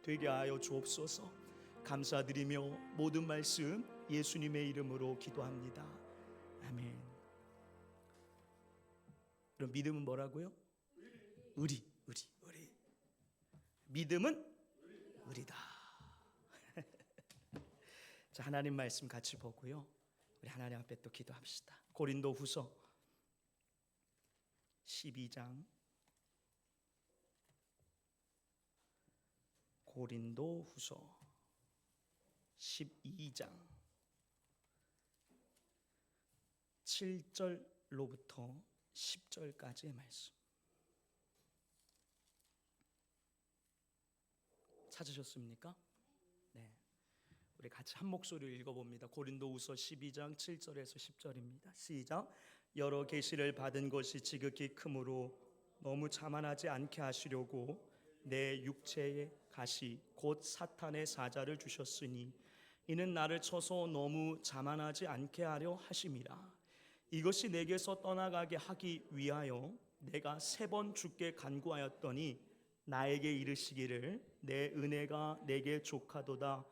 되게 하여 주옵소서. 감사드리며 모든 말씀 예수님의 이름으로 기도합니다. 아멘. 그럼 믿음은 뭐라고요? 의리. 믿음은 의리다. 자, 하나님 말씀 같이 보고요, 우리 하나님 앞에 또 기도합시다. 고린도후서 12장, 고린도후서 12장 7절로부터 10절까지의 말씀 찾으셨습니까? 네, 우리 같이 한 목소리로 읽어봅니다. 고린도후서 12장 7절에서 10절입니다. 시작. 여러 계시를 받은 것이 지극히 크므로 너무 자만하지 않게 하시려고 내 육체의 가시 곧 사탄의 사자를 주셨으니 이는 나를 쳐서 너무 자만하지 않게 하려 하심이라. 이것이 내게서 떠나가게 하기 위하여 내가 3번 주께 간구하였더니 나에게 이르시기를 내 은혜가 내게 족하도다.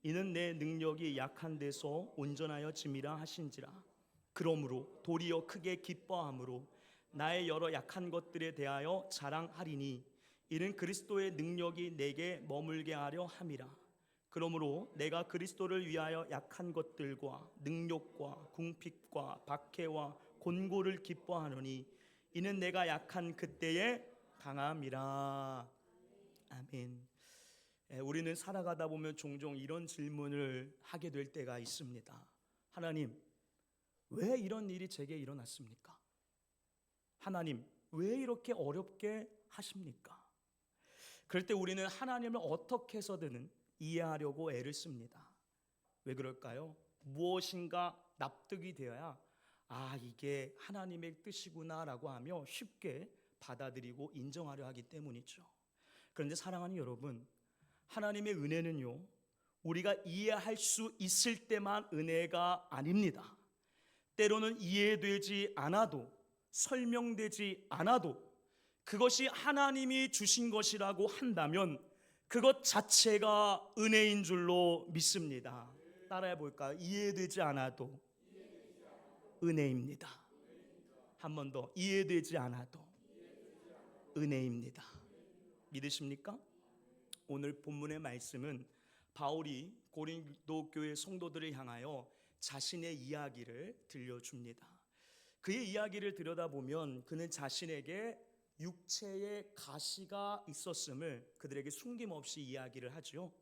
이는 내 능력이 약한 데서 온전하여 짐이라 하신지라. 그러므로 도리어 크게 기뻐함으로 나의 여러 약한 것들에 대하여 자랑하리니 이는 그리스도의 능력이 내게 머물게 하려 함이라. 그러므로 내가 그리스도를 위하여 약한 것들과 능욕과 궁핍과 박해와 곤고를 기뻐하노니 이는 내가 약한 그때에 강함이라. 아멘. 우리는 살아가다 보면 종종 이런 질문을 하게 될 때가 있습니다. 하나님, 왜 이런 일이 제게 일어났습니까? 하나님, 왜 이렇게 어렵게 하십니까? 그럴 때 우리는 하나님을 어떻게 해서든 이해하려고 애를 씁니다. 왜 그럴까요? 무엇인가 납득이 되어야 이게 하나님의 뜻이구나라고 하며 쉽게 받아들이고 인정하려 하기 때문이죠. 그런데 사랑하는 여러분, 하나님의 은혜는요, 우리가 이해할 수 있을 때만 은혜가 아닙니다. 때로는 이해되지 않아도, 설명되지 않아도 그것이 하나님이 주신 것이라고 한다면 그것 자체가 은혜인 줄로 믿습니다. 따라해 볼까요? 이해되지 않아도 은혜입니다. 한 번 더, 이해되지 않아도 은혜입니다. 믿으십니까? 오늘 본문의 말씀은 바울이 고린도 교회 성도들을 향하여 자신의 이야기를 들려줍니다. 그의 이야기를 들여다보면 그는 자신에게 육체의 가시가 있었음을 그들에게 숨김없이 이야기를 하죠.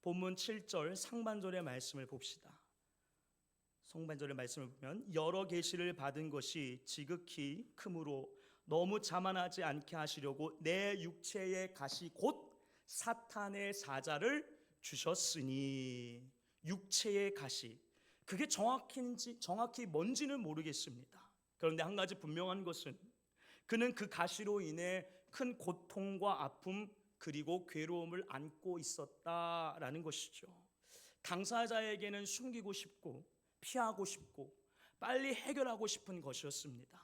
본문 7절 상반절의 말씀을 봅시다. 상반절의 말씀을 보면 여러 계시를 받은 것이 지극히 크므로 너무 자만하지 않게 하시려고 내 육체의 가시 곧 사탄의 사자를 주셨으니. 육체의 가시, 그게 정확히 뭔지는 모르겠습니다. 그런데 한 가지 분명한 것은 그는 그 가시로 인해 큰 고통과 아픔 그리고 괴로움을 안고 있었다라는 것이죠. 당사자에게는 숨기고 싶고 피하고 싶고 빨리 해결하고 싶은 것이었습니다.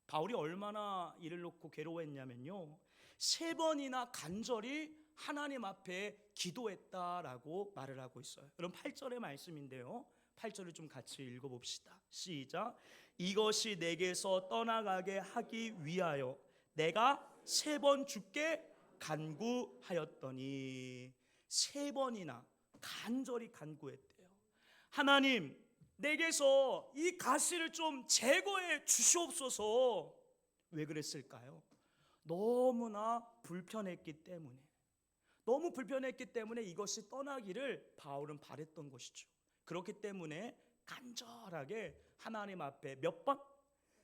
바울이 얼마나 이를 놓고 괴로워했냐면요, 3번이나 간절히 하나님 앞에 기도했다라고 말을 하고 있어요. 여러분 8절의 말씀인데요, 8절을 좀 같이 읽어봅시다. 시작. 이것이 내게서 떠나가게 하기 위하여 내가 3번 주께 간구하였더니. 3번이나 간절히 간구했대요. 하나님, 내게서 이 가시를 좀 제거해 주시옵소서. 왜 그랬을까요? 너무나 불편했기 때문에. 너무 불편했기 때문에 이것이 떠나기를 바울은 바랬던 것이죠. 그렇기 때문에 간절하게 하나님 앞에 몇 번?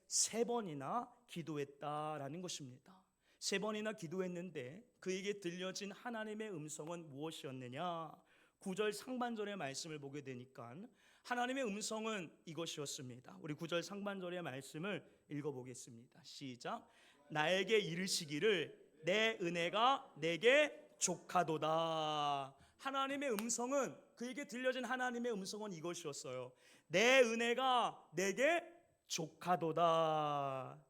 3번이나 기도했다라는 것입니다. 3번이나 기도했는데 그에게 들려진 하나님의 음성은 무엇이었느냐? 9절 상반절의 말씀을 보게 되니까 하나님의 음성은 이것이었습니다. 우리 9절 상반절의 말씀을 읽어보겠습니다. 시작. 나에게 이르시기를 내 은혜가 내게 족하도다. 하나님의 음성은, 그에게 들려진 하나님의 음성은 이것이었어요. 내 은혜가 내게 족하도다.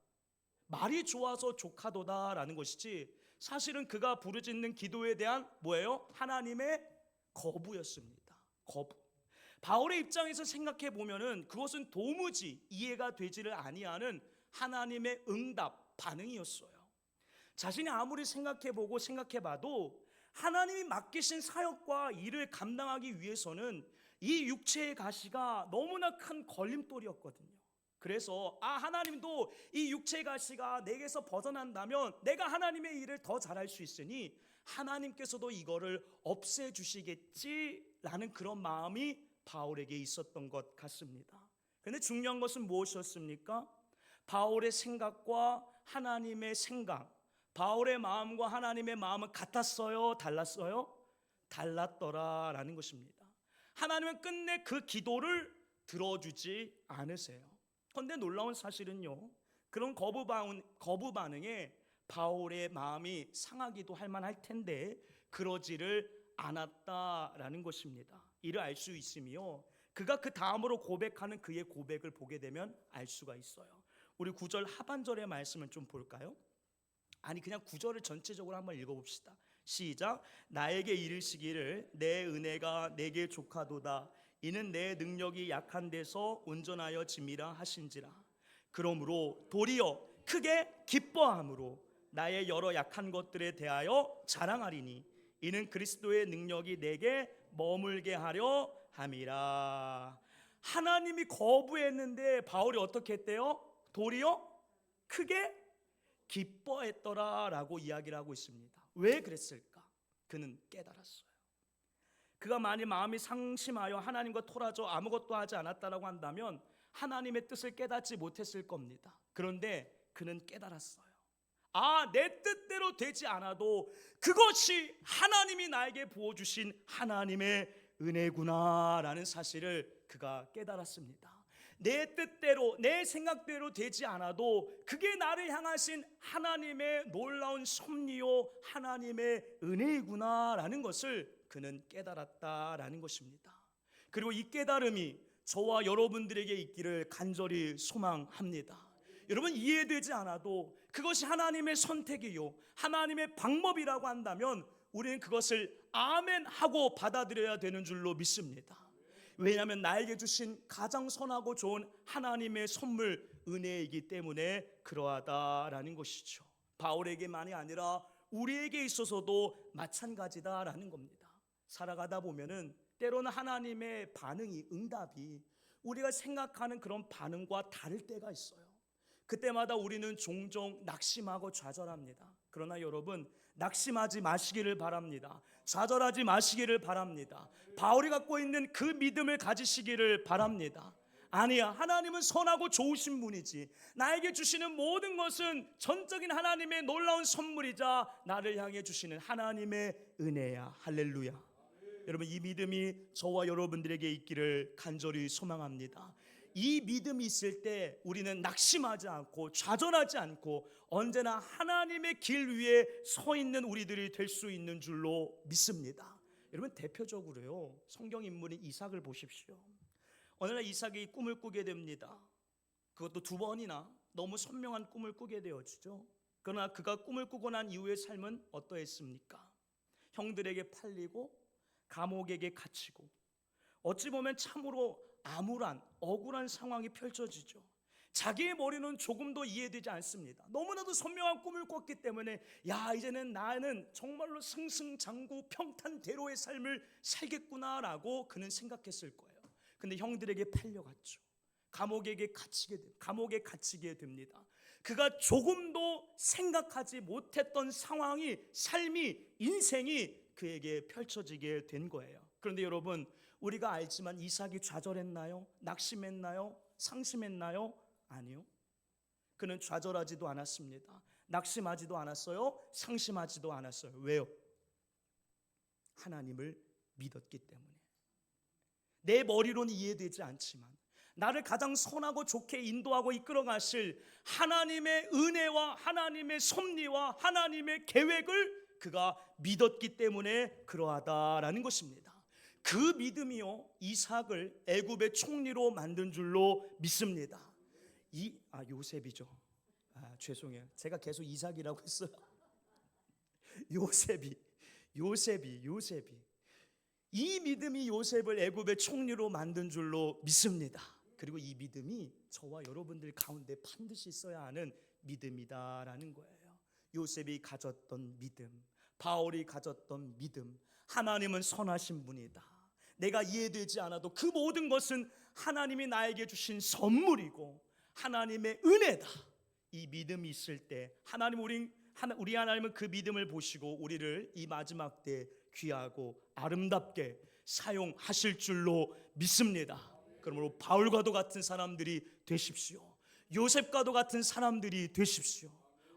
말이 좋아서 족하도다라는 것이지 사실은 그가 부르짖는 기도에 대한 뭐예요? 하나님의 거부였습니다. 거부. 바울의 입장에서 생각해 보면은 그것은 도무지 이해가 되지를 아니하는 하나님의 응답, 반응이었어요. 자신이 아무리 생각해보고 생각해봐도 하나님이 맡기신 사역과 일을 감당하기 위해서는 이 육체의 가시가 너무나 큰 걸림돌이었거든요. 그래서 하나님도 이 육체의 가시가 내게서 벗어난다면 내가 하나님의 일을 더 잘할 수 있으니 하나님께서도 이거를 없애주시겠지라는 그런 마음이 바울에게 있었던 것 같습니다. 그런데 중요한 것은 무엇이었습니까? 바울의 생각과 하나님의 생각, 바울의 마음과 하나님의 마음은 같았어요? 달랐어요? 달랐더라라는 것입니다. 하나님은 끝내 그 기도를 들어주지 않으세요. 그런데 놀라운 사실은요, 그런 거부 반응에 바울의 마음이 상하기도 할 만할 텐데 그러지를 않았다라는 것입니다. 이를 알 수 있으며 그가 그 다음으로 고백하는 그의 고백을 보게 되면 알 수가 있어요. 우리 9절 하반절의 말씀을 좀 볼까요? 아니 그냥 9절을 전체적으로 한번 읽어봅시다. 시작. 나에게 이르시기를 내 은혜가 내게 족하도다. 이는 내 능력이 약한 데서 온전하여 짐이라 하신지라. 그러므로 도리어 크게 기뻐함으로 나의 여러 약한 것들에 대하여 자랑하리니 이는 그리스도의 능력이 내게 머물게 하려 함이라. 하나님이 거부했는데 바울이 어떻게 했대요? 도리어 크게 기뻐했더라라고 이야기를 하고 있습니다. 왜 그랬을까? 그는 깨달았어요. 그가 만일 마음이 상심하여 하나님과 토라져 아무것도 하지 않았다라고 한다면 하나님의 뜻을 깨닫지 못했을 겁니다. 그런데 그는 깨달았어요. 내 뜻대로 되지 않아도 그것이 하나님이 나에게 부어주신 하나님의 은혜구나라는 사실을 그가 깨달았습니다. 내 뜻대로 내 생각대로 되지 않아도 그게 나를 향하신 하나님의 놀라운 섭리요 하나님의 은혜이구나라는 것을 그는 깨달았다라는 것입니다. 그리고 이 깨달음이 저와 여러분들에게 있기를 간절히 소망합니다. 여러분, 이해되지 않아도 그것이 하나님의 선택이요 하나님의 방법이라고 한다면 우리는 그것을 아멘 하고 받아들여야 되는 줄로 믿습니다. 왜냐하면 나에게 주신 가장 선하고 좋은 하나님의 선물 은혜이기 때문에 그러하다라는 것이죠. 바울에게만이 아니라 우리에게 있어서도 마찬가지다라는 겁니다. 살아가다 보면은 때로는 하나님의 반응이 응답이 우리가 생각하는 그런 반응과 다를 때가 있어요. 그때마다 우리는 종종 낙심하고 좌절합니다. 그러나 여러분, 낙심하지 마시기를 바랍니다. 좌절하지 마시기를 바랍니다. 바울이 갖고 있는 그 믿음을 가지시기를 바랍니다. 아니야, 하나님은 선하고 좋으신 분이지. 나에게 주시는 모든 것은 전적인 하나님의 놀라운 선물이자 나를 향해 주시는 하나님의 은혜야. 할렐루야. 여러분, 이 믿음이 저와 여러분들에게 있기를 간절히 소망합니다. 이 믿음이 있을 때 우리는 낙심하지 않고 좌절하지 않고 언제나 하나님의 길 위에 서 있는 우리들이 될 수 있는 줄로 믿습니다. 여러분, 대표적으로요, 성경 인물인 이삭을 보십시오. 어느 날 이삭이 꿈을 꾸게 됩니다. 그것도 2번이나 너무 선명한 꿈을 꾸게 되어지죠. 그러나 그가 꿈을 꾸고 난 이후의 삶은 어떠했습니까? 형들에게 팔리고 감옥에게 갇히고 어찌 보면 참으로 암울한 억울한 상황이 펼쳐지죠. 자기의 머리는 조금도 이해되지 않습니다. 너무나도 선명한 꿈을 꿨기 때문에 이제는 나는 정말로 승승장구 평탄대로의 삶을 살겠구나라고 그는 생각했을 거예요. 근데 형들에게 팔려갔죠. 감옥에 갇히게 됩니다. 그가 조금도 생각하지 못했던 상황이, 삶이, 인생이 그에게 펼쳐지게 된 거예요. 그런데 여러분, 우리가 알지만 이삭이 좌절했나요? 낙심했나요? 상심했나요? 아니요. 그는 좌절하지도 않았습니다. 낙심하지도 않았어요. 상심하지도 않았어요. 왜요? 하나님을 믿었기 때문에. 내 머리로는 이해되지 않지만 나를 가장 선하고 좋게 인도하고 이끌어 가실 하나님의 은혜와 하나님의 섭리와 하나님의 계획을 그가 믿었기 때문에 그러하다라는 것입니다. 그 믿음이요, 이삭을 애굽의 총리로 만든 줄로 믿습니다. 요셉이죠. 죄송해요. 제가 계속 이삭이라고 했어요. 요셉이 이 믿음이 요셉을 애굽의 총리로 만든 줄로 믿습니다. 그리고 이 믿음이 저와 여러분들 가운데 반드시 있어야 하는 믿음이다라는 거예요. 요셉이 가졌던 믿음, 바울이 가졌던 믿음, 하나님은 선하신 분이다. 내가 이해되지 않아도 그 모든 것은 하나님이 나에게 주신 선물이고 하나님의 은혜다. 이 믿음이 있을 때 우리 하나님은 그 믿음을 보시고 우리를 이 마지막 때 귀하고 아름답게 사용하실 줄로 믿습니다. 그러므로 바울과도 같은 사람들이 되십시오. 요셉과도 같은 사람들이 되십시오.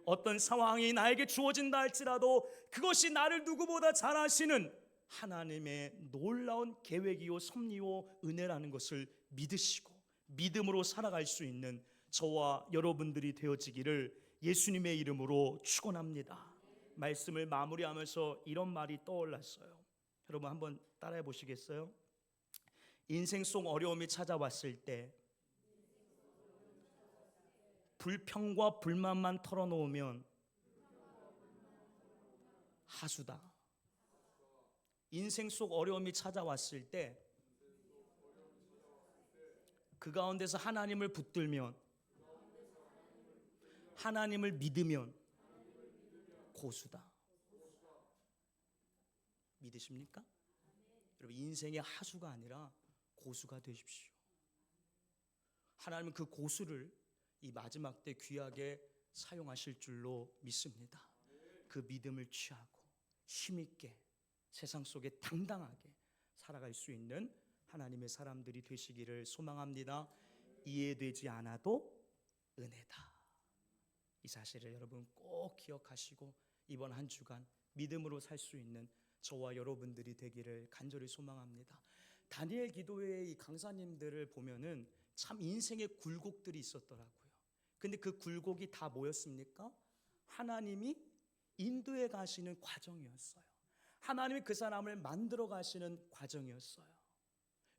어떤 상황이 나에게 주어진다 할지라도 그것이 나를 누구보다 잘 아시는 하나님의 놀라운 계획이요 섭리요 은혜라는 것을 믿으시고 믿음으로 살아갈 수 있는 저와 여러분들이 되어지기를 예수님의 이름으로 축원합니다. 말씀을 마무리하면서 이런 말이 떠올랐어요. 여러분 한번 따라해 보시겠어요? 인생 속 어려움이 찾아왔을 때 불평과 불만만 털어놓으면 하수다. 인생 속 어려움이 찾아왔을 때 그 가운데서 하나님을 붙들면, 하나님을 믿으면 고수다. 믿으십니까? 여러분 인생의 하수가 아니라 고수가 되십시오. 하나님은 그 고수를 이 마지막 때 귀하게 사용하실 줄로 믿습니다. 그 믿음을 취하고 힘있게 세상 속에 당당하게 살아갈 수 있는 하나님의 사람들이 되시기를 소망합니다. 이해되지 않아도 은혜다. 이 사실을 여러분 꼭 기억하시고 이번 한 주간 믿음으로 살 수 있는 저와 여러분들이 되기를 간절히 소망합니다. 다니엘 기도회의 이 강사님들을 보면은 참 인생의 굴곡들이 있었더라고요. 근데 그 굴곡이 다 뭐였습니까? 하나님이 인도해 가시는 과정이었어요. 하나님이 그 사람을 만들어 가시는 과정이었어요.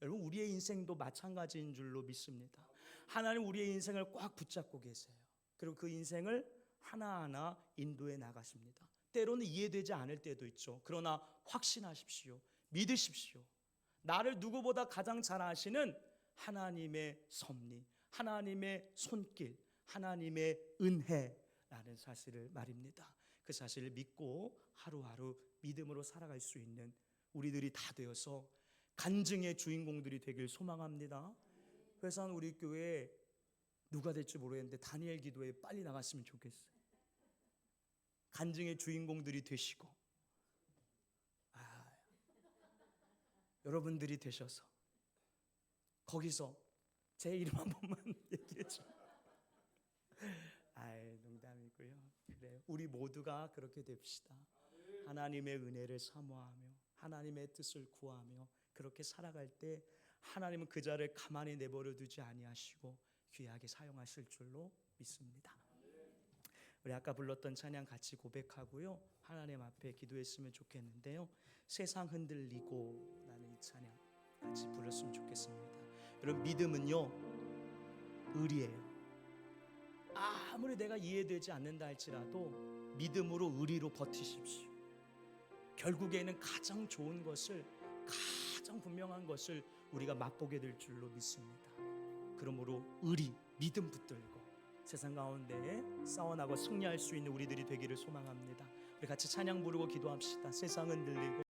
여러분 우리의 인생도 마찬가지인 줄로 믿습니다. 하나님 우리의 인생을 꽉 붙잡고 계세요. 그리고 그 인생을 하나하나 인도해 나가십니다. 때로는 이해되지 않을 때도 있죠. 그러나 확신하십시오. 믿으십시오. 나를 누구보다 가장 잘 아시는 하나님의 섭리, 하나님의 손길, 하나님의 은혜라는 사실을 말입니다. 그 사실을 믿고 하루하루 믿음으로 살아갈 수 있는 우리들이 다 되어서 간증의 주인공들이 되길 소망합니다. 회산 우리 교회에 누가 될지 모르겠는데 다니엘 기도에 빨리 나갔으면 좋겠어요. 간증의 주인공들이 되시고 여러분들이 되셔서 거기서 제 이름 한 번만 얘기해 줘. 농담이고요. 그래요. 우리 모두가 그렇게 됩시다. 하나님의 은혜를 사모하며 하나님의 뜻을 구하며 그렇게 살아갈 때 하나님은 그 자를 가만히 내버려 두지 아니하시고 귀하게 사용하실 줄로 믿습니다. 우리 아까 불렀던 찬양 같이 고백하고요. 하나님 앞에 기도했으면 좋겠는데요. 세상 흔들리고 라는 이 찬양 같이 불렀으면 좋겠습니다. 여러분 믿음은요 의리예요. 아무리 내가 이해되지 않는다 할지라도 믿음으로 의리로 버티십시오. 결국에는 가장 좋은 것을 가장 분명한 것을 우리가 맛보게 될 줄로 믿습니다. 그러므로 의리, 믿음 붙들고 세상 가운데 싸워나고 승리할 수 있는 우리들이 되기를 소망합니다. 우리 같이 찬양 부르고 기도합시다. 세상은 들리고